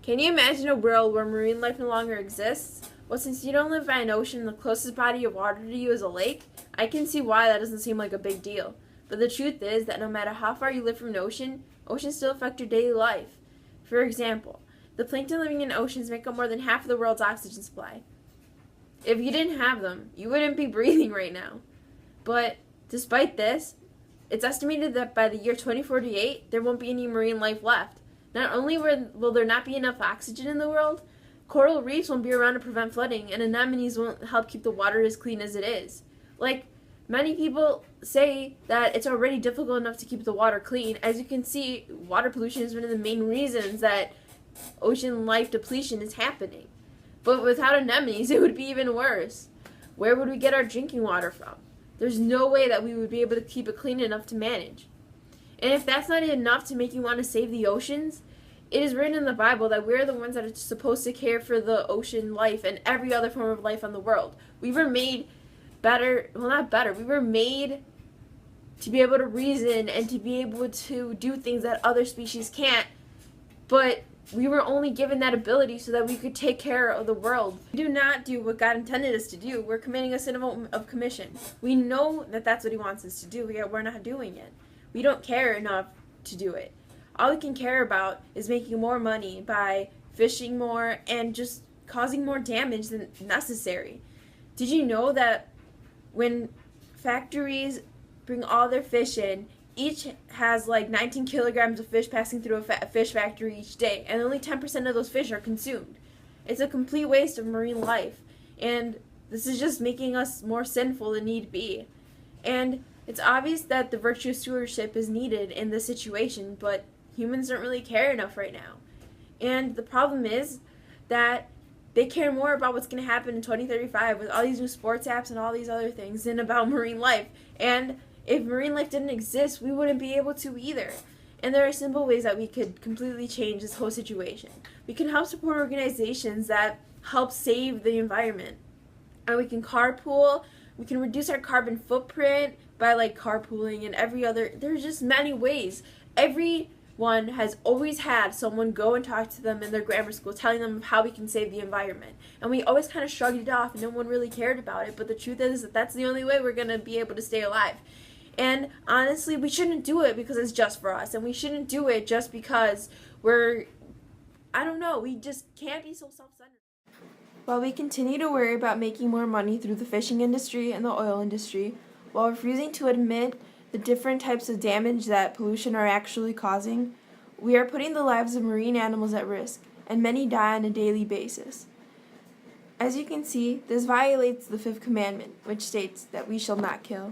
Can you imagine a world where marine life no longer exists? Well, since you don't live by an ocean, the closest body of water to you is a lake, I can see why that doesn't seem like a big deal. But the truth is that no matter how far you live from an ocean, oceans still affect your daily life. For example, the plankton living in oceans make up more than half of the world's oxygen supply. If you didn't have them, you wouldn't be breathing right now. But despite this, it's estimated that by the year 2048, there won't be any marine life left. Not only will there not be enough oxygen in the world, coral reefs won't be around to prevent flooding, and anemones won't help keep the water as clean as it is. Like, many people say that it's already difficult enough to keep the water clean. As you can see, water pollution is one of the main reasons that ocean life depletion is happening. But without anemones, it would be even worse. Where would we get our drinking water from? There's no way that we would be able to keep it clean enough to manage. And if that's not enough to make you want to save the oceans, it is written in the Bible that we're the ones that are supposed to care for the ocean life and every other form of life on the world. We were made better, well, not better, we were made to be able to reason and to be able to do things that other species can't, but we were only given that ability so that we could take care of the world. We do not do what God intended us to do. We're committing a sin of commission. We know that that's what He wants us to do, yet we're not doing it. We don't care enough to do it. All we can care about is making more money by fishing more and just causing more damage than necessary. Did you know that when factories bring all their fish in, each has like 19 kilograms of fish passing through a fish factory each day, and only 10% of those fish are consumed? It's a complete waste of marine life, and this is just making us more sinful than need be. And it's obvious that the virtue of stewardship is needed in this situation, but humans don't really care enough right now. And the problem is that they care more about what's going to happen in 2035 with all these new sports apps and all these other things than about marine life. And if marine life didn't exist, we wouldn't be able to either. And there are simple ways that we could completely change this whole situation. We can help support organizations that help save the environment. And we can carpool. We can reduce our carbon footprint by like carpooling and every other. There's just many ways. Everyone has always had someone go and talk to them in their grammar school telling them how we can save the environment. And we always kind of shrugged it off and no one really cared about it. But the truth is that that's the only way we're going to be able to stay alive. And honestly, we shouldn't do it because it's just for us. And we shouldn't do it just because we just can't be so self-centered. While we continue to worry about making more money through the fishing industry and the oil industry, while refusing to admit the different types of damage that pollution are actually causing, we are putting the lives of marine animals at risk, and many die on a daily basis. As you can see, this violates the fifth commandment, which states that we shall not kill.